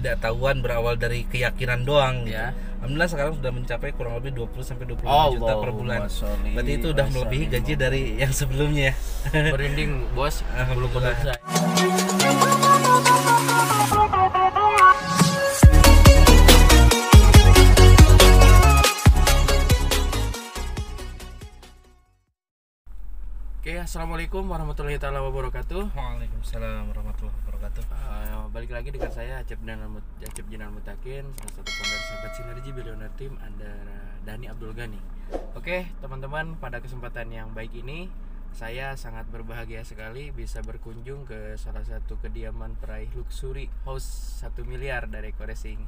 ketidaktahuan berawal dari keyakinan doang gitu. Ya. Alhamdulillah sekarang sudah mencapai kurang lebih 20 sampai 25 juta per bulan. Berarti itu udah melebihi gaji dari yang sebelumnya. Merinding bos, belum Alhamdulillah. selesai. Oke, assalamualaikum warahmatullahi taala wabarakatuh. Waalaikumsalam warahmatullahi wabarakatuh. Balik lagi dengan saya Acep Jinan Mutakin, salah satu founder sahabat Sinergi Billionaire Team Andara Dhani Abdul Ghani. Oke teman-teman, pada kesempatan yang baik ini saya sangat berbahagia sekali bisa berkunjung ke salah satu kediaman peraih luxury house 1 miliar dari Eko Racing.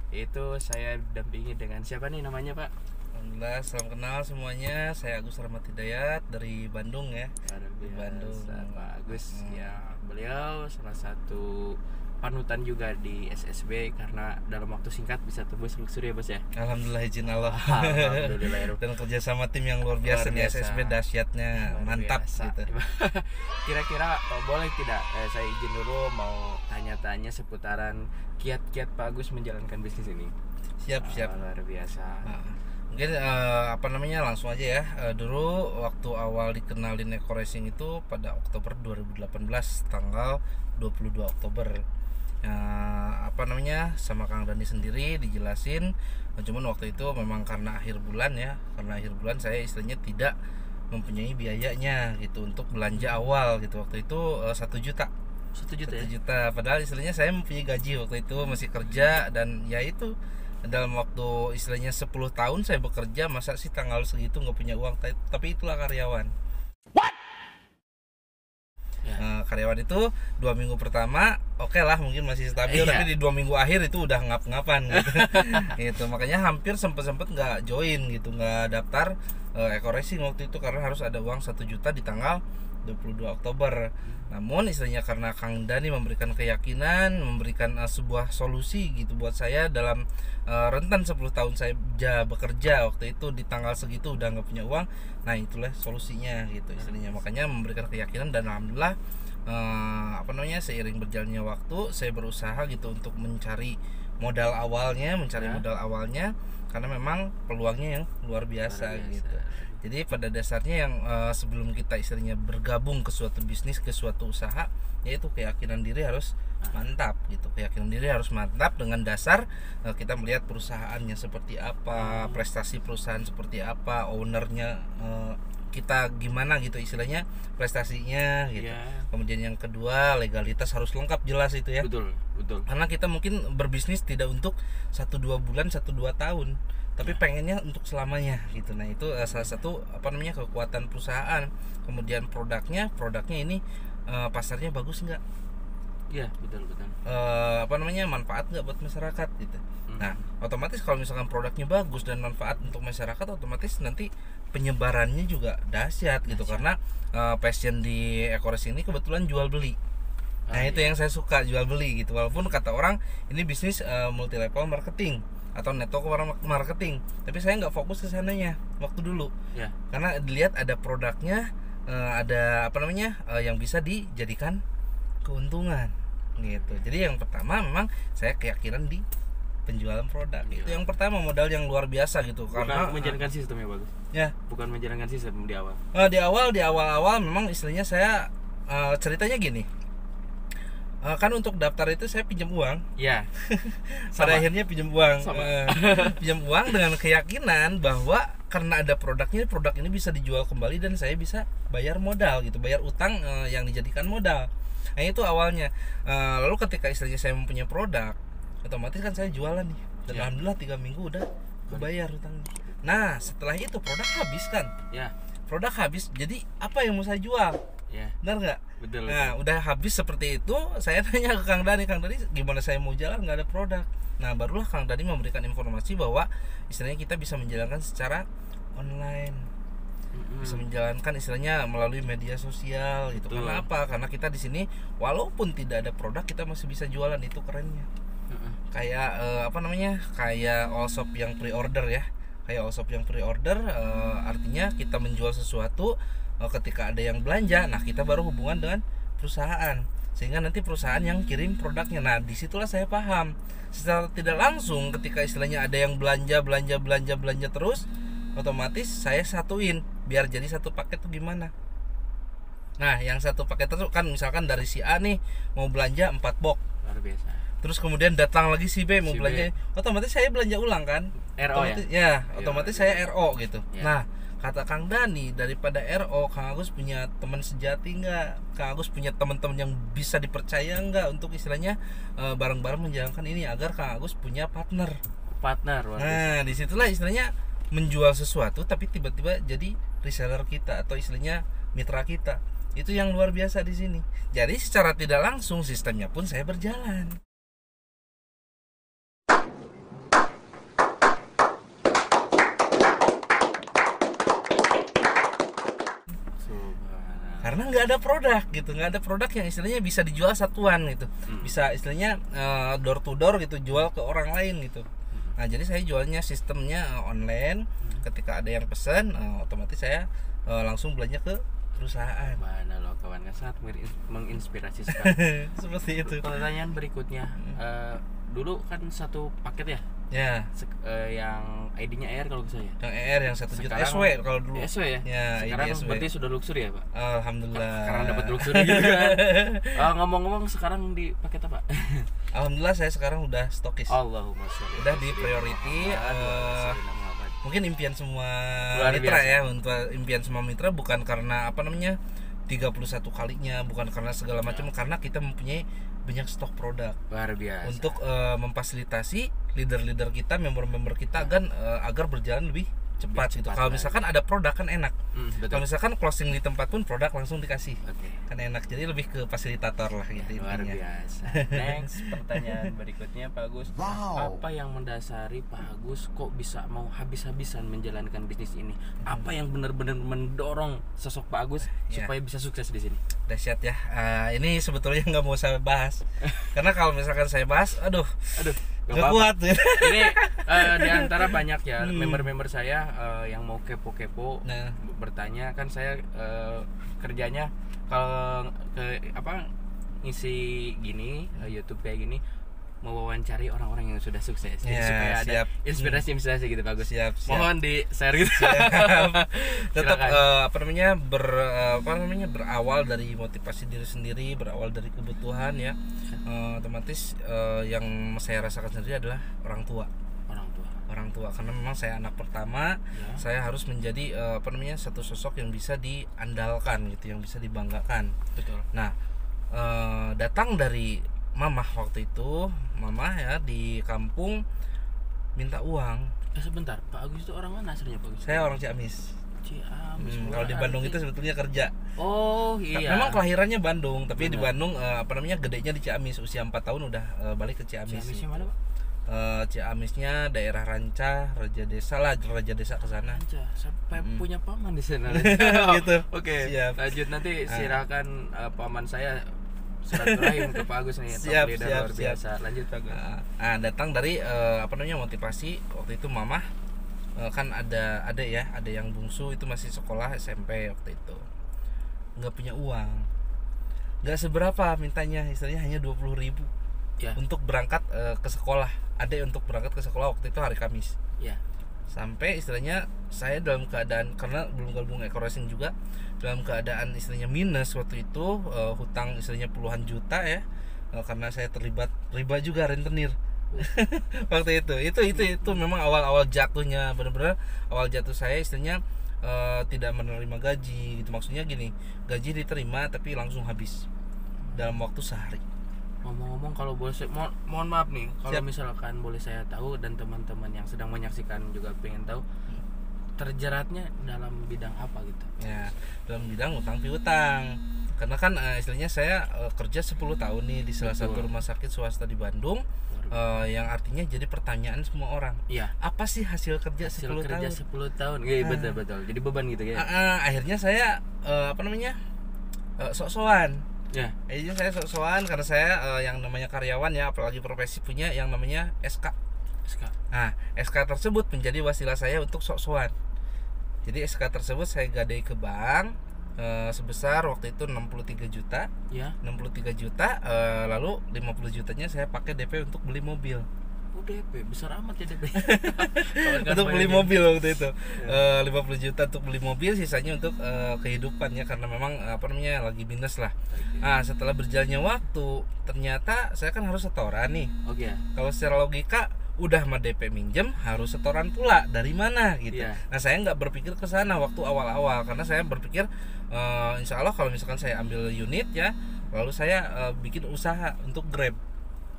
Itu saya dampingi dengan siapa nih namanya Pak? Alhamdulillah, salam kenal semuanya. Saya Agus Rahmat Hidayat dari Bandung ya. Di Bandung. Pak Agus ya, beliau salah satu panutan juga di SSB karena dalam waktu singkat bisa tembus luxury ya Bos ya. Alhamdulillah, izin Allah. Alhamdulillah. Dan kerjasama tim yang luar biasa di SSB, dahsyatnya mantap gitu. Kira-kira boleh tidak saya izin dulu mau tanya-tanya seputaran kiat-kiat Pak Agus menjalankan bisnis ini. Siap. Luar biasa. Mungkin langsung aja ya. Dulu waktu awal dikenalin Eko Racing itu pada Oktober 2018, tanggal 22 Oktober. Sama Kang Dhani sendiri dijelasin. Cuman waktu itu memang karena akhir bulan saya istilahnya tidak mempunyai biayanya gitu untuk belanja awal gitu. Waktu itu 1 juta. 1 juta. Padahal istilahnya saya mempunyai gaji waktu itu, masih kerja, dan ya itu dalam waktu istilahnya 10 tahun saya bekerja, masa sih tanggal segitu nggak punya uang. Tapi itulah karyawan. Karyawan itu 2 minggu pertama oke lah, mungkin masih stabil, tapi di 2 minggu akhir itu udah ngap-ngapan gitu. Gitu, makanya hampir sempet nggak join gitu, nggak daftar Eko Racing waktu itu karena harus ada uang 1 juta di tanggal 22 Oktober. Namun istilahnya karena Kang Dhani memberikan keyakinan, memberikan sebuah solusi gitu buat saya dalam rentan 10 tahun saya bekerja waktu itu, di tanggal segitu udah nggak punya uang. Nah itulah solusinya gitu istilahnya. Makanya memberikan keyakinan, dan alhamdulillah seiring berjalannya waktu saya berusaha gitu untuk mencari modal awalnya karena memang peluangnya yang luar biasa. Gitu. Jadi pada dasarnya yang sebelum kita istilahnya bergabung ke suatu bisnis, ke suatu usaha, yaitu keyakinan diri harus mantap gitu. Keyakinan diri harus mantap dengan dasar kita melihat perusahaannya seperti apa, prestasi perusahaan seperti apa, ownernya kita gimana gitu istilahnya, prestasinya gitu. Kemudian yang kedua, legalitas harus lengkap, jelas itu ya. Betul. Karena kita mungkin berbisnis tidak untuk 1-2 bulan, 1-2 tahun, tapi pengennya untuk selamanya gitu. Nah itu salah satu kekuatan perusahaan. Kemudian produknya ini pasarnya bagus nggak? Iya, betul. Manfaat nggak buat masyarakat gitu. Nah otomatis kalau misalkan produknya bagus dan manfaat untuk masyarakat, otomatis nanti penyebarannya juga dahsyat gitu. Karena passion di Eko Racing ini kebetulan jual beli. Nah itu yang saya suka, jual beli gitu. Walaupun kata orang ini bisnis multi level marketing atau network marketing, tapi saya nggak fokus ke sananya waktu dulu. Karena dilihat ada produknya, ada yang bisa dijadikan keuntungan gitu. Jadi yang pertama memang saya keyakinan di penjualan produk. Itu yang pertama, modal yang luar biasa gitu. Karena menjalankan sistem ya bagus. Bukan menjalankan sistem di awal. Di awal memang istilahnya saya ceritanya gini. Kan untuk daftar itu saya pinjam uang. Pada akhirnya pinjam uang. Pinjam uang dengan keyakinan bahwa karena ada produk ini bisa dijual kembali dan saya bisa bayar modal gitu, bayar utang yang dijadikan modal. Nah itu awalnya. Lalu ketika istilahnya saya mempunyai produk, otomatis kan saya jualan nih. Dan alhamdulillah 3 minggu udah kebayar utangnya. Nah setelah itu produk habis kan? Produk habis, jadi apa yang mau saya jual? Benar nggak? Betul. Nah udah habis seperti itu, saya tanya ke Kang Dhani gimana saya mau jalan nggak ada produk. Nah barulah Kang Dhani memberikan informasi bahwa istilahnya kita bisa menjalankan secara online, bisa menjalankan istilahnya melalui media sosial gitu. Karena apa? Karena kita di sini walaupun tidak ada produk, kita masih bisa jualan. Itu kerennya. Kayak kayak all shop yang pre-order ya. Artinya kita menjual sesuatu, ketika ada yang belanja, nah kita baru hubungan dengan perusahaan. sehingga nanti perusahaan yang kirim produknya. Nah disitulah saya paham secara tidak langsung ketika istilahnya ada yang belanja terus, otomatis saya satuin biar jadi satu paket tuh gimana. Nah yang satu paket itu kan misalkan dari si A nih mau belanja 4 box, luar biasa. terus kemudian datang lagi si B mau Si belanja, otomatis saya belanja ulang kan, RO otomatis, ya? otomatis Iya. saya RO gitu. Ya. Nah kata Kang Dani, daripada RO, Kang Agus punya teman sejati nggak? Kang Agus punya teman-teman yang bisa dipercaya nggak untuk istilahnya bareng-bareng menjalankan ini agar Kang Agus punya partner. Luar biasa. Nah disitulah istilahnya menjual sesuatu tapi tiba-tiba jadi reseller kita atau istilahnya mitra kita. Itu yang luar biasa di sini. Jadi secara tidak langsung sistemnya pun saya berjalan. Karena nggak ada produk gitu, nggak ada produk yang istilahnya bisa dijual satuan gitu, bisa istilahnya door to door gitu, jual ke orang lain gitu. Nah jadi saya jualnya sistemnya online. Ketika ada yang pesan, otomatis saya langsung belanja ke perusahaan. Mana lo kawan, sangat menginspirasi sekali. Seperti itu. Pertanyaan berikutnya, dulu kan satu paket ya, yang ID-nya R kalau saya. Yang ER yang 1 juta Sekarang SW kalau dulu. SW ya. Sekarang SW. berarti sudah luxury ya Pak. Alhamdulillah. Sekarang dapat luxury gitu kan. Ngomong-ngomong sekarang di paket apa? Alhamdulillah saya sekarang udah stokis. Allahumma sholli. Udah di priority. Mungkin impian semua Luar mitra biasa. ya, untuk impian semua mitra bukan karena 31 kalinya, bukan karena segala macam, karena kita mempunyai banyak stok produk Luar biasa. untuk memfasilitasi leader-leader kita, member-member kita agar berjalan lebih cepat gitu. Kalau misalkan ada produk kan enak. Kalau betul. misalkan closing di tempat pun produk langsung dikasih. Oke. Kan enak. Jadi lebih ke fasilitator lah gitu Luar intinya. biasa. Next, pertanyaan berikutnya Pak Agus. Apa yang mendasari Pak Agus kok bisa mau habis-habisan menjalankan bisnis ini? Apa yang benar-benar mendorong sosok Pak Agus supaya bisa sukses di sini? Dahsyat ya. Ini sebetulnya nggak mau saya bahas. Karena kalau misalkan saya bahas, aduh, nggak kuat. Ini di antara banyak ya member-member saya yang mau kepo-kepo bertanya, kan saya kerjanya kalau ngisi gini YouTube kayak gini, mewawancari orang-orang yang sudah sukses. Jadi supaya ada inspirasi gitu bagus. Siap. Mohon di share gitu. Tetap berawal dari motivasi diri sendiri, berawal dari kebutuhan ya. Otomatis yang saya rasakan sendiri adalah orang tua, karena memang saya anak pertama ya. Saya harus menjadi satu sosok yang bisa diandalkan gitu, yang bisa dibanggakan. Betul. Nah datang dari mamah waktu itu, mamah ya di kampung minta uang. Sebentar, Pak Agus itu orang mana aslinya Pak Agus? Saya orang Ciamis. Kalau di Bandung itu sebetulnya kerja. Oh iya. Memang kelahirannya Bandung, tapi di Bandung gedenya di Ciamis. Usia 4 tahun udah balik ke Ciamis. Ciamisnya mana Pak? Ciamisnya daerah Ranca, Raja Desa ke sana. Sampai punya paman di sana. Gitu. Oke. Lanjut, nanti silakan paman saya silaturahim ke Pak Agus nih. Siap. Luar biasa. Lanjut Pak Agus. Datang dari motivasi waktu itu mamah, kan ada yang bungsu itu masih sekolah SMP waktu itu, nggak punya uang, nggak seberapa mintanya, istilahnya hanya 20.000 ya, untuk berangkat ke sekolah. Ada untuk berangkat ke sekolah waktu itu hari Kamis ya. Sampai istilahnya saya dalam keadaan, karena belum gabung Eko Racing juga, dalam keadaan istilahnya minus waktu itu, hutang istilahnya puluhan juta ya, karena saya terlibat riba juga, rentenir. Waktu itu memang awal jatuhnya, benar-benar awal jatuh saya istilahnya tidak menerima gaji gitu. Maksudnya gini, gaji diterima tapi langsung habis dalam waktu sehari. Ngomong-ngomong, kalau boleh mohon maaf nih, kalau misalkan boleh saya tahu dan teman-teman yang sedang menyaksikan juga pengen tahu, terjeratnya dalam bidang apa gitu? Ya, dalam bidang utang piutang. Karena kan istilahnya saya kerja 10 tahun nih di salah satu rumah sakit swasta di Bandung, yang artinya jadi pertanyaan semua orang. Iya. Apa sih hasil kerja 10 tahun? 10 tahun. Iya, betul. Jadi beban gitu ya. Akhirnya saya sok-sokan. Ya. Akhirnya saya sok-sokan karena saya yang namanya karyawan ya, apalagi profesi, punya yang namanya SK. Nah, SK tersebut menjadi wasilah saya untuk sok-sokan. Jadi SK tersebut saya gadai ke bank, sebesar waktu itu 63 juta. Ya. 63 juta, lalu 50 jutanya saya pakai DP untuk beli mobil. Oh, DP besar amat ya DP. Untuk beli mobil waktu itu. 50 juta untuk beli mobil, sisanya untuk kehidupan ya, karena memang lagi minus lah. Nah, setelah berjalannya waktu, ternyata saya kan harus setoran nih. Oke. Kalau secara logika udah mah DP minjem harus setoran pula, dari mana gitu. Nah, saya nggak berpikir ke sana waktu awal-awal, karena saya berpikir insya Allah kalau misalkan saya ambil unit ya, lalu saya bikin usaha untuk Grab.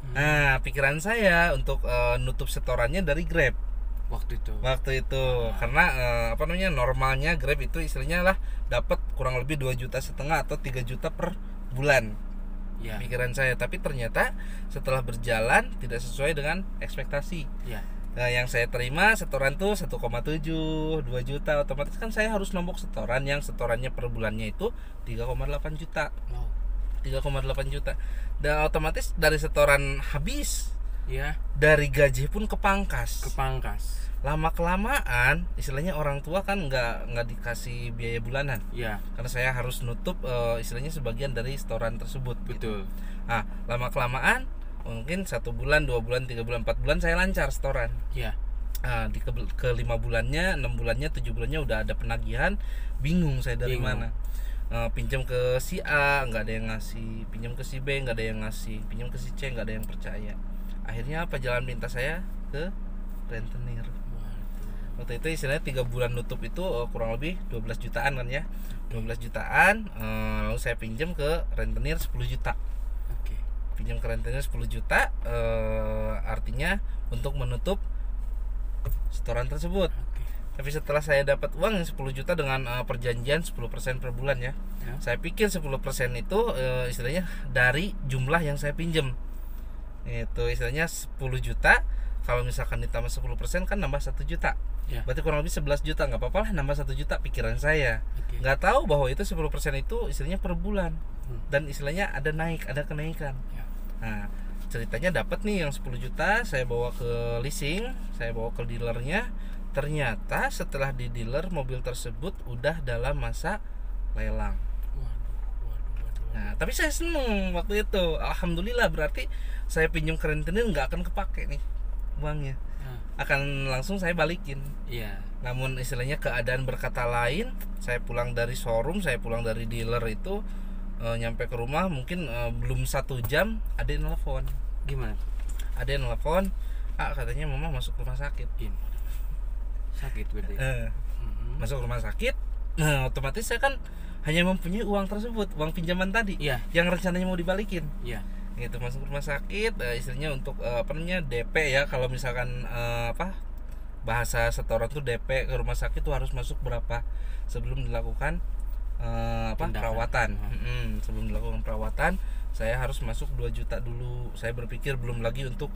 Nah, pikiran saya untuk nutup setorannya dari Grab waktu itu. Karena normalnya Grab itu istilahnya lah dapat kurang lebih 2,5 juta atau 3 juta per bulan. Ya. Pikiran saya, tapi ternyata setelah berjalan tidak sesuai dengan ekspektasi. Ya. Nah, yang saya terima setoran tuh 1,7, 2 juta, otomatis kan saya harus nombok setoran yang setorannya per bulannya itu 3,8 juta. Wow. 3,8 juta. Dan otomatis dari setoran habis. Ya. Dari gaji pun kepangkas. Lama kelamaan istilahnya orang tua kan nggak dikasih biaya bulanan. Ya. Karena saya harus nutup istilahnya sebagian dari setoran tersebut. Betul. Gitu. Nah, lama kelamaan mungkin 1 bulan, 2 bulan, 3 bulan, 4 bulan saya lancar setoran. Ya. Nah, ke 5 bulannya, 6 bulannya, 7 bulannya udah ada penagihan, bingung saya dari mana. Pinjam ke si A nggak ada yang ngasih, pinjam ke si B nggak ada yang ngasih, pinjam ke si C nggak ada yang percaya. Akhirnya apa, jalan pintas saya ke rentenir. Waktu itu istilahnya 3 bulan nutup itu kurang lebih 12 jutaan kan ya. 12 jutaan, lalu saya pinjam ke rentenir 10 juta. Oke. Pinjam ke rentenir 10 juta, artinya untuk menutup setoran tersebut. Tapi setelah saya dapat uang 10 juta dengan perjanjian 10% per bulan ya. Saya pikir 10% itu istilahnya dari jumlah yang saya pinjam. Itu istilahnya 10 juta, kalau misalkan ditambah 10% kan nambah 1 juta. Ya. Berarti kurang lebih 11 juta, nggak apa-apa lah nambah 1 juta pikiran saya. Nggak tahu bahwa itu 10% itu istilahnya per bulan. Dan istilahnya ada kenaikan. Ya. Nah, ceritanya dapat nih yang 10 juta, saya bawa ke leasing, saya bawa ke dealernya. Ternyata setelah di dealer mobil tersebut udah dalam masa lelang. Nah, tapi saya seneng waktu itu. Alhamdulillah, berarti saya pinjam ke rentenir nggak akan kepake nih uangnya. Akan langsung saya balikin. Iya. Namun istilahnya keadaan berkata lain, saya pulang dari showroom, saya pulang dari dealer itu nyampe ke rumah mungkin belum 1 jam ada yang nelfon. Gimana? Ada yang nelfon, katanya mama masuk rumah sakit. Sakit berarti. Masuk rumah sakit. Nah, otomatis saya kan hanya mempunyai uang tersebut, uang pinjaman tadi. Iya. Yang rencananya mau dibalikin. Iya. Gitu, masuk rumah sakit, istilahnya untuk DP ya, kalau misalkan bahasa setoran tuh DP ke rumah sakit tuh harus masuk berapa sebelum dilakukan perawatan. Sebelum dilakukan perawatan saya harus masuk 2 juta dulu. Saya berpikir belum lagi untuk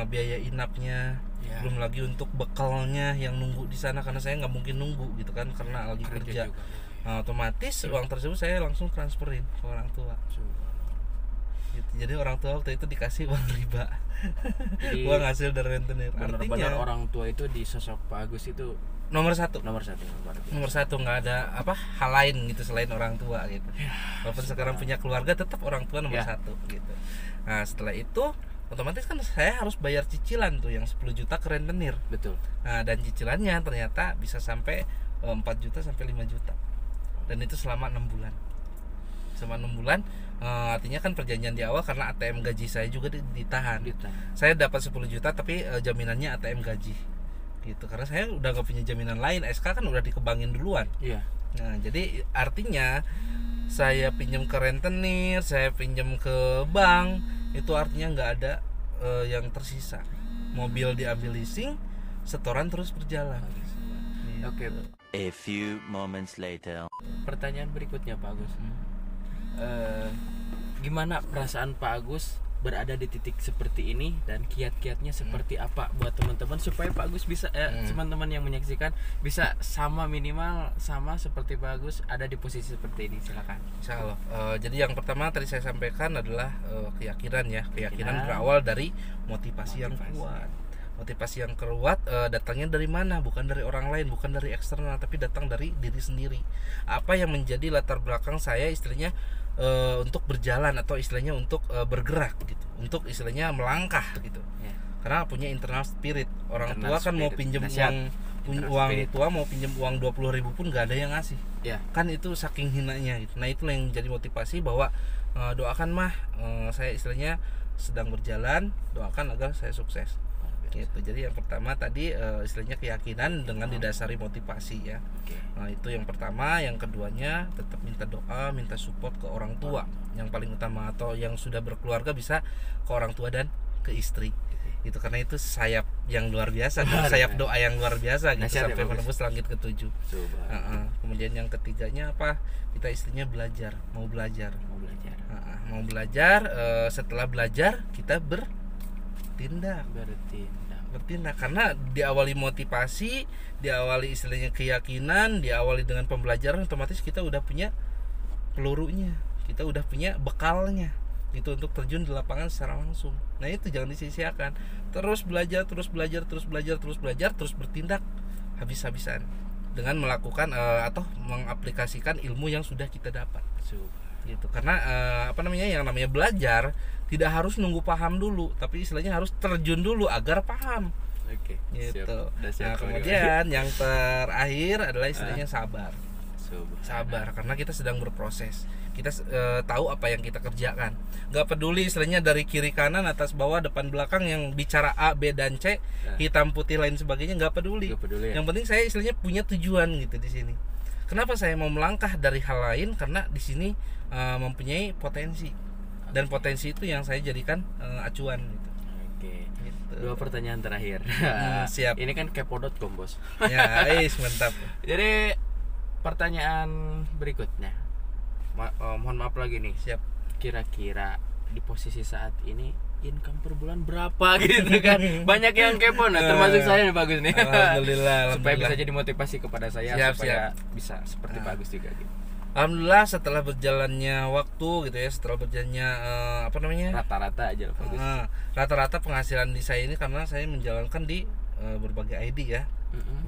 biaya inapnya, belum lagi untuk bekalnya yang nunggu di sana, karena saya nggak mungkin nunggu gitu kan, karena lagi kerja. Otomatis uang tersebut saya langsung transferin ke orang tua. Gitu. Jadi orang tua waktu itu dikasih uang riba. Jadi, uang hasil dari rentenir. Artinya orang tua itu di sosok Pak Agus itu nomor satu, nggak ada hal lain gitu selain orang tua gitu. Walaupun sekarang punya keluarga, tetap orang tua nomor satu gitu. Nah, setelah itu otomatis kan saya harus bayar cicilan tuh yang 10 juta ke rentenir. Betul. Nah, dan cicilannya ternyata bisa sampai 4 juta sampai 5 juta. Dan itu selama 6 bulan. Artinya kan perjanjian di awal karena ATM gaji saya juga ditahan. Saya dapat 10 juta tapi jaminannya ATM gaji. Gitu, karena saya udah gak punya jaminan lain, SK kan udah dikebangin duluan. Iya. Nah, jadi artinya saya pinjam ke rentenir, saya pinjam ke bank, itu artinya nggak ada yang tersisa. Mobil diambil leasing, setoran terus berjalan. Oke. A few moments later. Pertanyaan berikutnya Pak Agus. Gimana perasaan Pak Agus berada di titik seperti ini, dan kiat-kiatnya seperti apa buat teman-teman supaya Pak Agus bisa teman-teman yang menyaksikan bisa minimal sama seperti Pak Agus ada di posisi seperti ini. Silakan. Insyaallah. Jadi yang pertama tadi saya sampaikan adalah keyakinan ya. Keyakinan berawal dari motivasi yang kuat. Motivasi yang kuat datangnya dari mana? Bukan dari orang lain, bukan dari eksternal, tapi datang dari diri sendiri. Apa yang menjadi latar belakang saya istilahnya untuk berjalan atau istilahnya untuk bergerak gitu, untuk istilahnya melangkah gitu. Karena punya internal spirit. Orang tua kan mau pinjam mau pinjam uang 20.000 pun gak ada yang ngasih. Kan itu saking hinanya gitu. Nah itulah yang jadi motivasi bahwa doakan mah saya istilahnya sedang berjalan, doakan agar saya sukses gitu. Jadi yang pertama tadi istilahnya keyakinan dengan didasari motivasi ya. Nah itu yang pertama. Yang keduanya tetap minta doa, minta support ke orang tua yang paling utama, atau yang sudah berkeluarga bisa ke orang tua dan ke istri itu, karena itu sayap yang luar biasa, sayap doa yang luar biasa gitu, sampai menembus langit ketujuh. Kemudian yang ketiganya apa? Kita istrinya mau belajar. Setelah belajar kita bertindak, karena diawali motivasi, diawali istilahnya keyakinan, diawali dengan pembelajaran, otomatis kita udah punya pelurunya, kita udah punya bekalnya itu untuk terjun di lapangan secara langsung. Nah itu jangan disia-siakan, terus belajar, terus bertindak habis-habisan dengan melakukan atau mengaplikasikan ilmu yang sudah kita dapat gitu. Karena yang namanya belajar tidak harus nunggu paham dulu, tapi istilahnya harus terjun dulu agar paham. Gitu. Nah kemudian yang terakhir adalah istilahnya sabar, karena kita sedang berproses. Kita tahu apa yang kita kerjakan, nggak peduli istilahnya dari kiri kanan, atas bawah, depan belakang, yang bicara A, B dan C, hitam putih lain sebagainya, nggak peduli. Yang penting saya istilahnya punya tujuan gitu di sini. Kenapa saya mau melangkah dari hal lain? Karena di sini mempunyai potensi, dan potensi itu yang saya jadikan acuan gitu. Gitu. 2 pertanyaan terakhir. Siap. Ini kan kepo.com bos. Ya, mantap. Jadi pertanyaan berikutnya, mohon maaf lagi nih. Siap. Kira-kira di posisi saat ini income per bulan berapa gitu kan? Banyak yang kepo, nah termasuk saya nih Bagus nih. Alhamdulillah. Supaya bisa jadi motivasi kepada saya, supaya bisa seperti Bagus juga gitu. Alhamdulillah setelah berjalannya waktu gitu ya, setelah berjalannya rata-rata aja Bagus. Rata-rata penghasilan di saya ini, karena saya menjalankan di berbagai ID ya.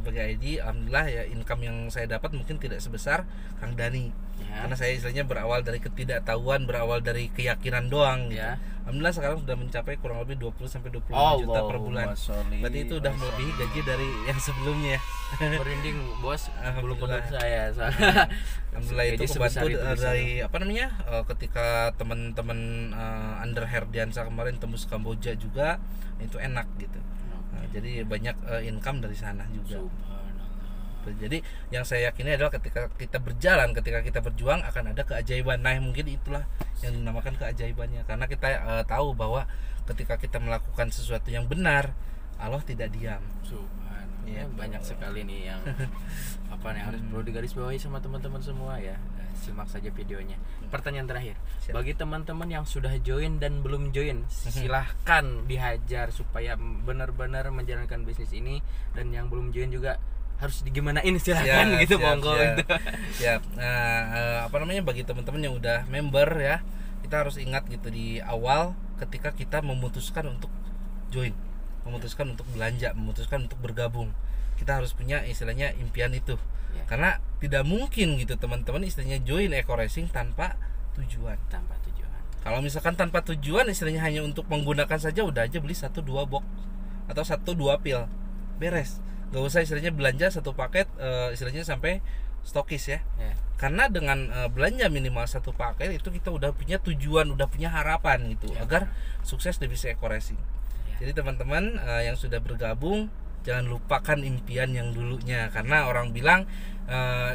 Berbagai ID, alhamdulillah ya, income yang saya dapat mungkin tidak sebesar Kang Dani. Karena saya istilahnya berawal dari ketidaktahuan, berawal dari keyakinan doang gitu. Alhamdulillah sekarang sudah mencapai kurang lebih 20-25 juta per bulan. Berarti itu udah melebihi gaji dari yang sebelumnya. Merinding bos, belum pernah saya. Alhamdulillah itu kebantu dari ketika teman-teman Under Herdiansa kemarin tembus Kamboja juga, itu enak gitu. Jadi banyak income dari sana juga. Jadi yang saya yakini adalah ketika kita berjalan, ketika kita berjuang, akan ada keajaiban. Nah mungkin itulah yang dinamakan keajaibannya, karena kita tahu bahwa ketika kita melakukan sesuatu yang benar, Allah tidak diam. Banyak sekali nih yang harus perlu digarisbawahi sama teman-teman semua ya. Simak saja videonya. Pertanyaan terakhir. Siap. Bagi teman-teman yang sudah join dan belum join, silahkan dihajar supaya benar-benar menjalankan bisnis ini, dan yang belum join juga harus digimanain, silahkan gitu, monggo gitu. Siap. Nah, bagi teman-teman yang udah member ya, kita harus ingat gitu di awal ketika kita memutuskan untuk join, memutuskan untuk belanja, memutuskan untuk bergabung, kita harus punya istilahnya impian itu. Karena tidak mungkin gitu teman-teman istilahnya join Eko Racing tanpa tujuan. Kalau misalkan tanpa tujuan, istilahnya hanya untuk menggunakan saja, udah aja beli 1-2 box atau 1-2 pil, beres. Gak usah istilahnya belanja satu paket istilahnya sampai stokis ya. Karena dengan belanja minimal 1 paket itu kita udah punya tujuan, udah punya harapan gitu agar sukses di bisnis Eko Racing. Jadi teman-teman yang sudah bergabung, jangan lupakan impian yang dulunya, karena orang bilang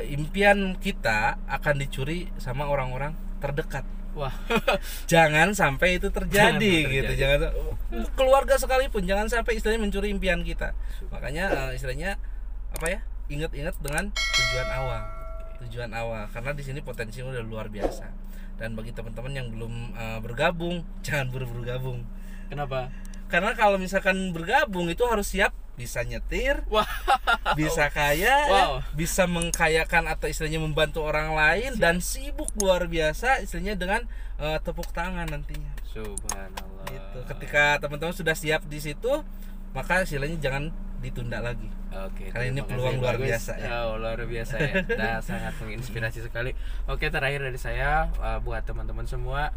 impian kita akan dicuri sama orang-orang terdekat. Wah, jangan sampai itu terjadi gitu. Jangan, keluarga sekalipun jangan sampai istilahnya mencuri impian kita. Makanya istilahnya ingat-ingat dengan tujuan awal, karena di sini potensinya udah luar biasa. Dan bagi teman-teman yang belum bergabung, jangan buru-buru gabung. Kenapa? Karena kalau misalkan bergabung itu harus siap bisa nyetir, bisa kaya, bisa mengkayakan atau istilahnya membantu orang lain, dan sibuk luar biasa istilahnya dengan tepuk tangan nantinya. Subhanallah. Gitu. Ketika teman-teman sudah siap di situ, maka istilahnya jangan ditunda lagi. Oke, Karena ini terima peluang kasih, luar bagus. biasa ya. Oh, luar biasa ya. Nah, sangat menginspirasi sekali. Oke, terakhir dari saya buat teman-teman semua,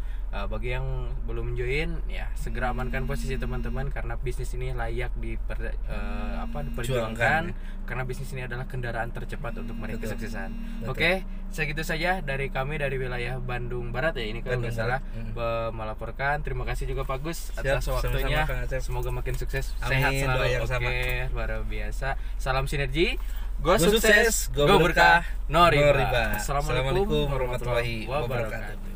bagi yang belum join ya segera amankan posisi teman-teman karena bisnis ini layak diperjuangkan karena bisnis ini adalah kendaraan tercepat untuk meraih Betul. kesuksesan. Betul. Oke, segitu saja dari kami dari wilayah Bandung Barat ya ini kalau nggak Bandung salah Barat. melaporkan. Terima kasih juga Pak Gus Siap, atas waktunya. sama-sama, Kang Acep. Semoga makin sukses, Amin, sehat doa selalu. yang Oke, sama. luar biasa. Salam sinergi. Go Go sukses, sukses, go go berkah, berkah, no riba. no riba. Assalamualaikum Assalamualaikum warahmatullahi wabarakatuh.